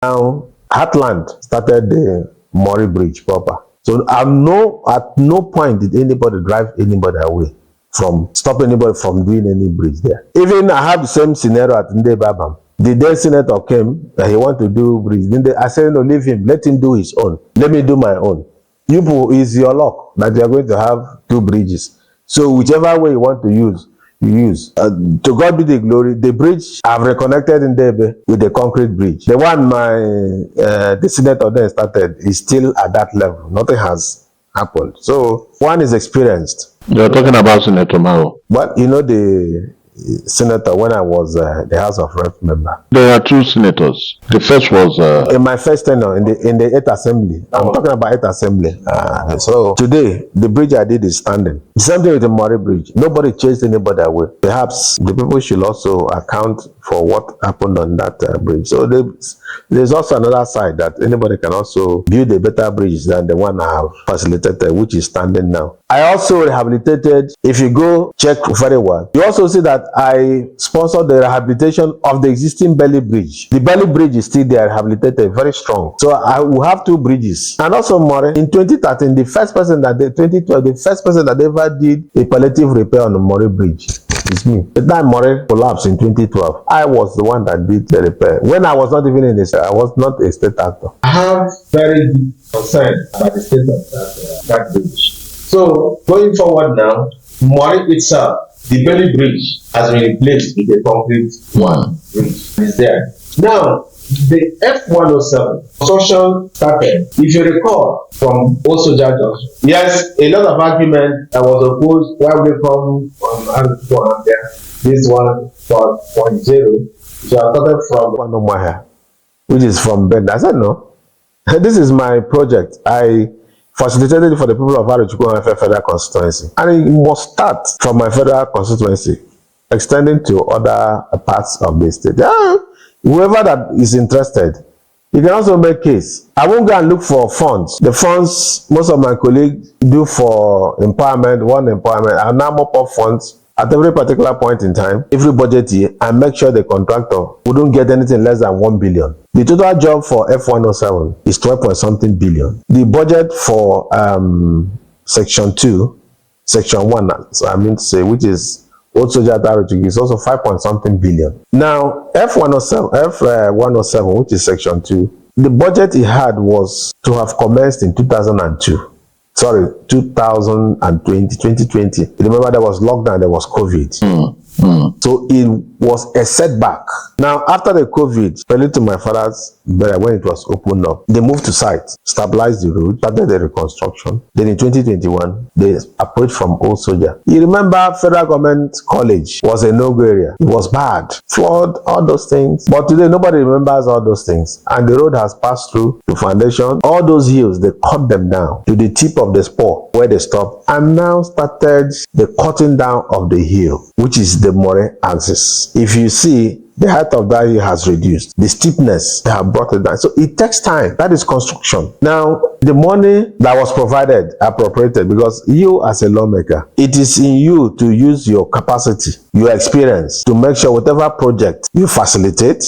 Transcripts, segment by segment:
Now, Heartland started the Nmuri Bridge proper. So at no point did anybody drive anybody away from stop anybody from doing any bridge there. Even I have the same scenario at Ndebabam. The then senator came that he wanted to do bridge. I said, no, leave him. Let him do his own. Let me do my own. You is your luck that you are going to have 2 bridges. So whichever way you want to use, you use. To God be the glory. The bridge I've reconnected in Debe with the concrete bridge. The one the senator then started is still at that level. Nothing has happened. So one is experienced. You're talking about Senator Mao. But you know the senator when I was the House of Rep member. There are 2 senators. The first was in my first tenure in the 8th Assembly. I'm talking about 8th Assembly. So today the bridge I did is standing. The same thing with the Nmuri Bridge. Nobody chased anybody away. Perhaps the people should also account for what happened on that bridge. So there's also another side that anybody can also build a better bridge than the one I have facilitated, which is standing now. I also rehabilitated. If you go check very well, you also see that I sponsored the rehabilitation of the existing Belly Bridge. The Belly Bridge is still there, rehabilitated, very strong. So I will have 2 bridges. And also more in 2013, the first person that ever did a palliative repair on the Nmuri Bridge is me. The time Nmuri collapsed in 2012, I was the one that did the repair. When I was not even in this, I was not a state actor. I have very deep concern about the state of that bridge. So going forward now, Nmuri itself, the Belly Bridge has been replaced with a concrete one bridge. It's there. Now, the F107 construction started, if you recall, from Osoja Junction. Yes, a lot of argument that was opposed. Why would they come from Arochukwu there? This one for 0.0. So I started from Omaha, which is from Bend. I said no. This is my project. I facilitated it for the people of Arochukwu and Ohafia Federal Constituency. And it must start from my federal constituency, extending to other parts of the state. Whoever that is interested, you can also make case. I won't go and look for funds. The funds most of my colleagues do for empowerment, and now mop up funds at every particular point in time, every budget year, and make sure the contractor wouldn't get anything less than 1 billion. The total job for F107 is 12.something billion. The budget for section 2, section 1, so I mean to say, which is also Arochukwu, is also 5.something billion. Now, F107, which is section 2, the budget he had was to have commenced in 2020. Remember, there was lockdown, there was COVID. So it was a setback. Now, after the COVID, fell into my father's burial when it was opened up, they moved to site, stabilized the road, started the reconstruction. Then in 2021, they approached from Old Soldier. You remember Federal Government College was a no-go area. It was bad, flood, all those things. But today, nobody remembers all those things. And the road has passed through the foundation. All those hills, they cut them down to the tip of the spur where they stopped. And now started the cutting down of the hill, which is the Nmuri axis. If you see, the height of that hill has reduced. The steepness, they have brought it down. So it takes time. That is construction. Now, the money that was provided, appropriated, because you as a lawmaker, it is in you to use your capacity, your experience, to make sure whatever project you facilitate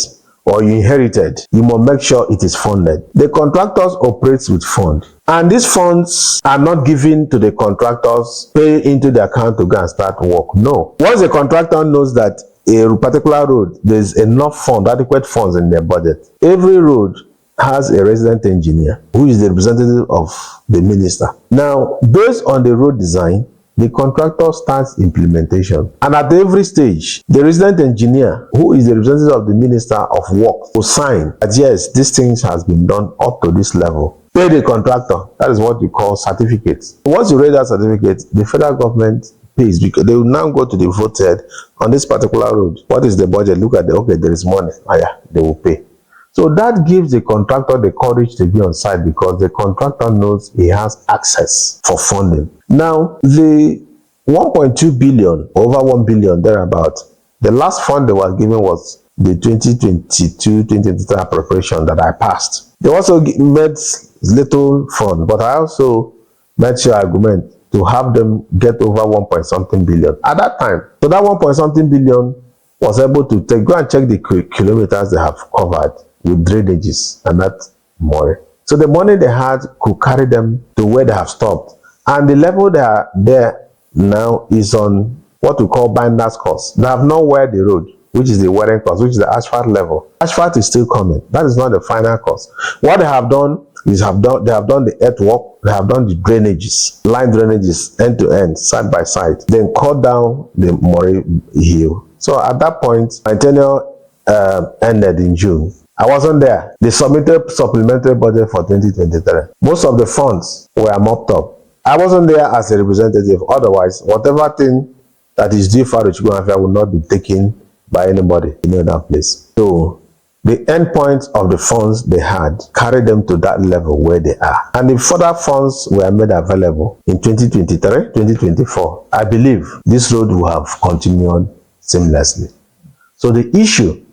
or you inherited, you must make sure it is funded. The contractors operate with funds. And these funds are not given to the contractors, pay into the account to go and start work. No. Once the contractor knows that a particular road, there's enough funds, adequate funds in their budget. Every road has a resident engineer who is the representative of the minister. Now, based on the road design, the contractor starts implementation. And at every stage, the resident engineer, who is the representative of the Minister of Works, will sign that yes, this thing has been done up to this level. Pay the contractor. That is what we call certificates. Once you read that certificate, the federal government pays, because they will now go to the voted on this particular road. What is the budget? Look at okay, there is money. They will pay. So that gives the contractor the courage to be on site, because the contractor knows he has access for funding. Now, the 1.2 billion, over 1 billion thereabout, the last fund they were given was the 2022-2023 appropriation that I passed. They also made little fund, but I also made sure argument to have them get over 1.something billion at that time. So that 1.something billion was able to go and check the kilometers they have covered with drainages and that Nmuri. So the money they had could carry them to where they have stopped. And the level they are there now is on what we call binder's cost. They have not weared the road, which is the wearing cost, which is the asphalt level. Asphalt is still coming. That is not the final cost. What they have done is they have done the earthwork, they have done the drainages, line drainages end to end, side by side, then cut down the Nmuri hill. So at that point, my tenure ended in June. I wasn't there. They submitted supplementary budget for 2023. Most of the funds were mopped up. I wasn't there as a representative. Otherwise, whatever thing that is due for Arochukwu will not be taken by anybody in that place. So the end point of the funds they had carried them to that level where they are. And if further funds were made available in 2023, 2024, I believe this road will have continued seamlessly. So the issue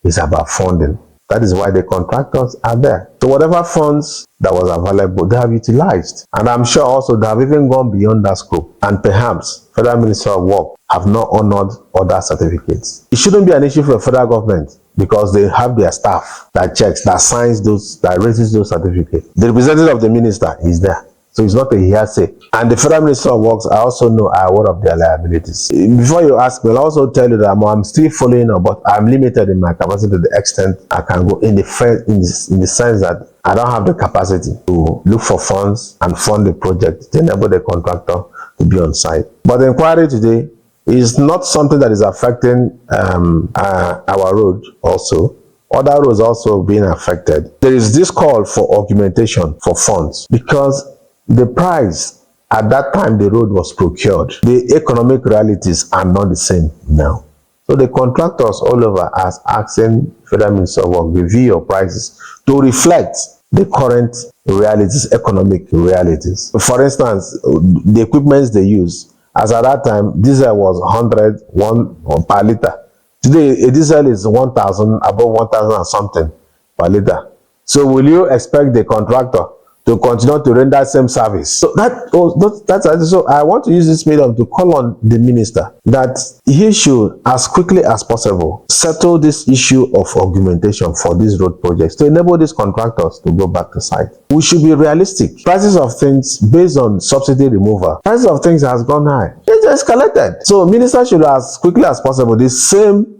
is about funding. That is why the contractors are there. So whatever funds that was available, they have utilized. And I'm sure also they have even gone beyond that scope. And perhaps Federal Ministry of Work have not honored other certificates. It shouldn't be an issue for the federal government because they have their staff that checks, that signs those, that raises those certificates. The representative of the minister is there. So it's not a hearsay. And the Federal Ministry of Works, I also know, are aware of their liabilities. Before you ask me, I'll also tell you that I'm still following up, but I'm limited in my capacity to the extent I can go in the sense that I don't have the capacity to look for funds and fund the project to enable the contractor to be on site. But the inquiry today is not something that is affecting our road also. Other roads also being affected. There is this call for augmentation for funds because the price at that time the road was procured, the economic realities are not the same now. So the contractors all over are asking Federal Ministry of Work, review your prices to reflect the current realities, economic realities. For instance, the equipments they use, as at that time, diesel was 101 per liter. Today, a diesel is 1,000, above 1,000 and something per liter. So will you expect the contractor to continue to render same service? So that's so I want to use this medium to call on the minister that he should, as quickly as possible, settle this issue of augmentation for these road projects to enable these contractors to go back to site. We should be realistic. Prices of things based on subsidy removal, prices of things has gone high. It's escalated. So minister should, as quickly as possible, the same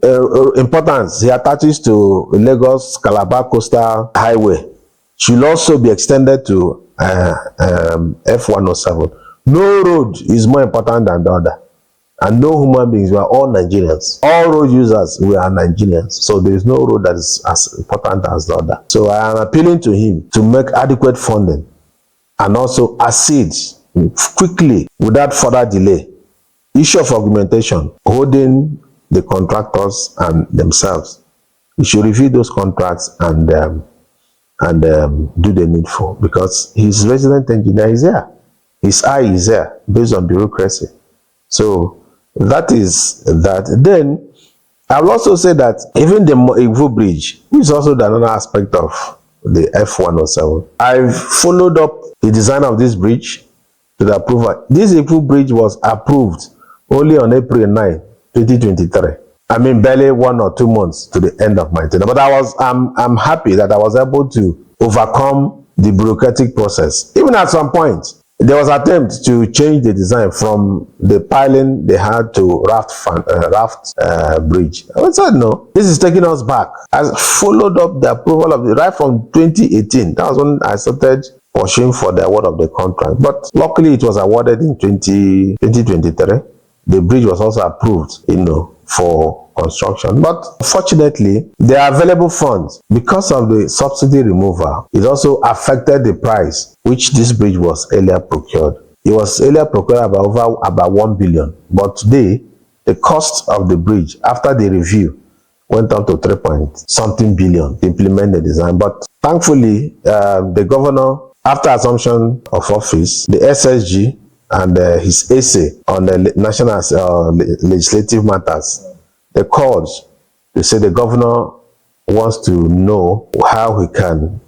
importance he attaches to Lagos Calabar Coastal Highway should also be extended to F107. No road is more important than the other. And no human beings, we are all Nigerians. All road users, we are Nigerians. So there is no road that is as important as the other. So I am appealing to him to make adequate funding and also accede quickly without further delay. Issue of augmentation, holding the contractors and themselves. We should review those contracts and do the needful, because his resident engineer is there. His eye is there based on bureaucracy. So that is that. Then I will also say that even the Uko Bridge, which is also another aspect of the F107, I've followed up the design of this bridge to the approval. This Uko Bridge was approved only on April 9, 2023. I mean, barely 1 or 2 months to the end of my tenure. But I'm happy that I was able to overcome the bureaucratic process. Even at some point, there was an attempt to change the design from the piling they had to raft bridge. I said, no, this is taking us back. I followed up the approval of the right from 2018. That was when I started pushing for the award of the contract. But luckily, it was awarded in 2023. The bridge was also approved, for construction. But fortunately, the available funds, because of the subsidy removal, it also affected the price which this bridge was earlier procured. It was earlier procured about 1 billion. But today, the cost of the bridge, after the review, went up to 3-something billion to implement the design. But thankfully, the governor, after assumption of office, the SSG, and his essay on the national legislative matters, the cause, they say the governor wants to know what we can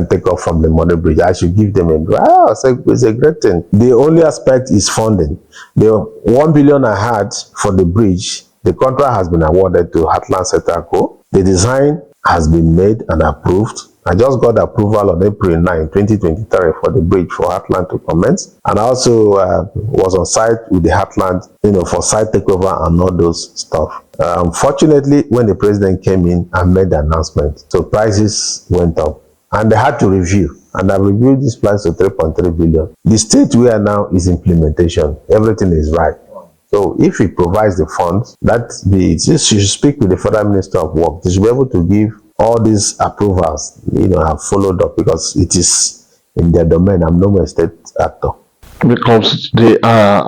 take off from the Nmuri Bridge. I should give them it's a great thing. The only aspect is funding. The 1 billion I had for the bridge, the contract has been awarded to Heartland Construction Company. The design has been made and approved. I just got approval on April 9, 2023 for the bridge for Heartland to commence. And I also was on site with the Heartland, for site takeover and all those stuff. Unfortunately, when the president came in and made the announcement, so prices went up and they had to review. And I've reviewed this price to 3.3 billion. The state we are now is implementation. Everything is right. So if it provides the funds, you should speak with the Federal Minister of Work. They should be able to give all these approvals, have followed up because it is in their domain. I'm no more a state actor. Because the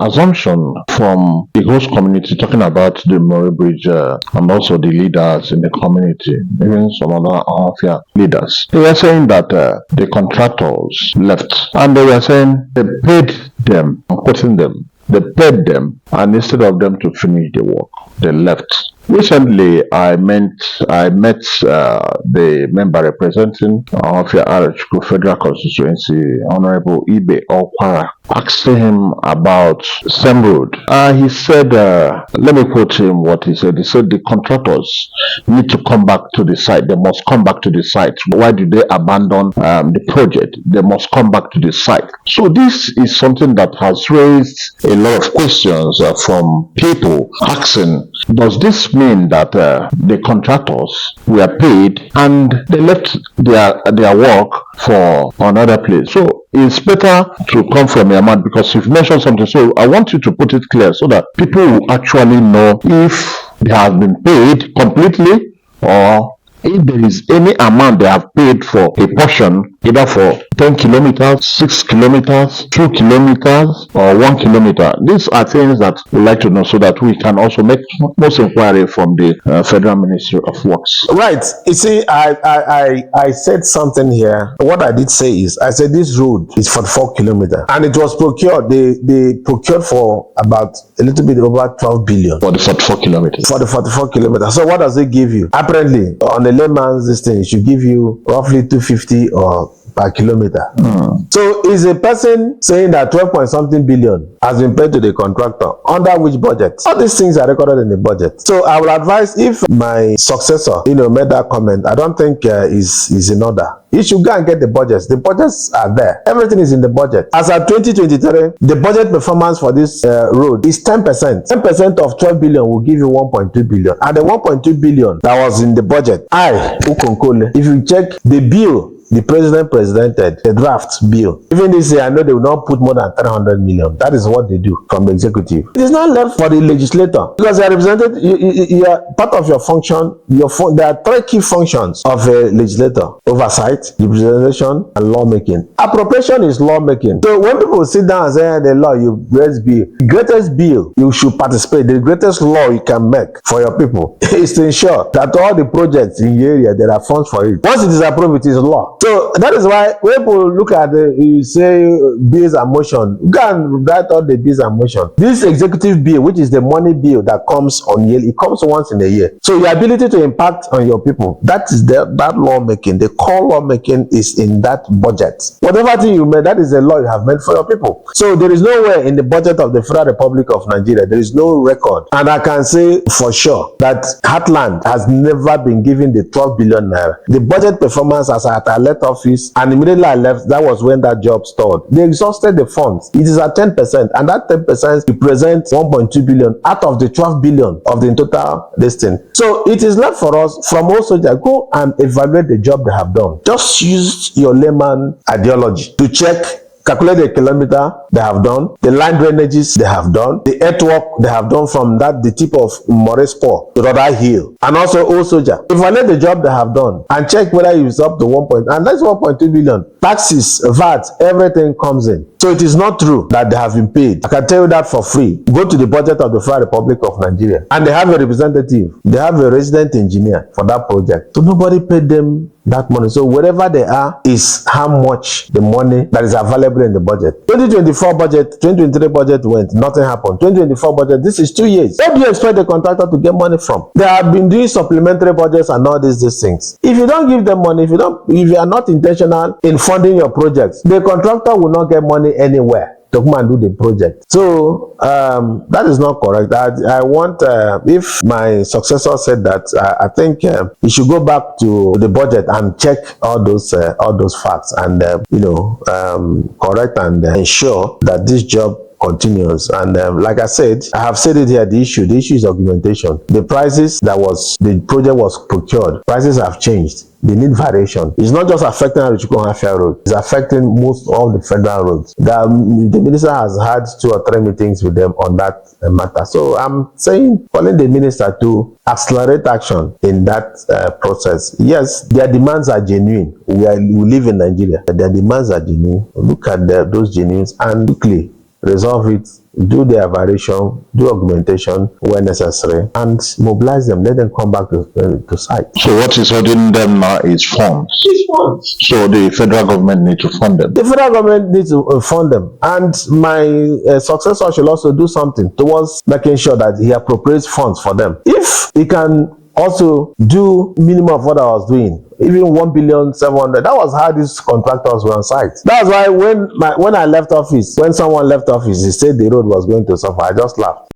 assumption from the host community talking about the Nmuri Bridge and also the leaders in the community, even some other Ohafia leaders, they were saying that the contractors left and they were saying they paid them, quoting them, they paid them, and instead of them to finish the work, they left. Recently, I met the member representing Ohafia Arochukwu Federal Constituency, Honorable Ibe Okwara, asking him about same road. He said, let me quote him what he said. He said the contractors need to come back to the site. They must come back to the site. Why did they abandon the project? They must come back to the site. So this is something that has raised a lot of questions from people asking, does this mean that the contractors were paid and they left their work for another place? So it's better to come from your mouth because you've mentioned something. So I want you to put it clear so that people will actually know if they have been paid completely or if there is any amount they have paid for a portion, either for 10 kilometers, 6 kilometers, 2 kilometers, or 1 kilometer. These are things that we like to know so that we can also make most inquiry from the Federal Ministry of Works. Right. You see, I said something here. What I did say is, I said this road is 44 kilometers and it was procured. They procured for about a little bit over 12 billion. For the 44 kilometers. For the 44 kilometers. So what does it give you? Apparently, on the layman's this thing, it should give you roughly 250 or per kilometer. So is a person saying that 12 point something billion has been paid to the contractor under which budget? All these things are recorded in the budget. So I will advise, if my successor made that comment, I don't think is in order. You should go and get the budgets. The budgets are there. Everything is in the budget. As at 2023, the budget performance for this road is 10%. 10% of 12 billion will give you 1.2 billion. And the 1.2 billion that was in the budget, Uko Nkole, if you check the bill the president presented, the draft bill, even this year, I know they will not put more than 300 million. That is what they do from the executive. It is not left for the legislator because they are represented. You are part of your function. There are three key functions of a legislator: oversight, representation, and lawmaking. Appropriation is lawmaking. So when people sit down and say the law, you greatest bill, the greatest bill you should participate, the greatest law you can make for your people is to ensure that all the projects in the area, there are funds for it. Once it is approved, it is law. So that is why when people look at you say bills and motion, go and write all the bills and motion. This executive bill, which is the money bill that comes on year, it comes once in a year. So your ability to impact on your people, that is that lawmaking. The core lawmaking is in that budget. Whatever thing you made, that is the law you have made for your people. So there is nowhere in the budget of the Federal Republic of Nigeria, there is no record. And I can say for sure that Heartland has never been given the 12 billion naira. The budget performance as at our left office, and immediately I left, that was when that job started. They exhausted the funds. It is at 10%, and that 10% represents 1.2 billion out of the 12 billion of the total listing. So it is left for us from also to go and evaluate the job they have done. Just use your layman ideology to check, calculate the kilometer they have done, the line drainages they have done, the earthwork they have done from the tip of Moresport to Rada Hill, and also Old Soldier. Evaluate the job they have done and check whether it's up to 1. And that's 1.2 billion. Taxes, VAT, everything comes in. So it is not true that they have been paid. I can tell you that for free. Go to the budget of the Federal Republic of Nigeria, and they have a representative. They have a resident engineer for that project. So nobody paid them that money. So wherever they are is how much the money that is available in the budget. 2024 budget, 2023 budget went, nothing happened. 2024 budget, this is 2 years. Where do you expect the contractor to get money from? They have been doing supplementary budgets and all these things. If you don't give them money, if you are not intentional in funding your projects, the contractor will not get money anywhere. to come and do the project. So that is not correct. I want, if my successor said that, I think he should go back to the budget and check all those facts and correct and ensure that this job continues. And like I said, I have said it here, the issue is augmentation. The prices the project was procured, prices have changed. They need variation. It's not just affecting Arochukwu Ohafia Road, it's affecting most of the federal roads. The minister has had 2 or 3 meetings with them on that matter. So I'm calling the minister to accelerate action in that process. Yes, their demands are genuine. We live in Nigeria. Their demands are genuine. Look at those genuine and quickly resolve it, do their variation, do augmentation where necessary, and mobilize them. Let them come back to site. So what is holding them now is funds. So the federal government needs to fund them. The federal government needs to fund them, and my successor should also do something towards making sure that he appropriates funds for them. If he can also do minimum of what I was doing, even 1,700,000. That was how these contractors were on site. That's why when I left office, when someone left office, he said the road was going to suffer. I just laughed.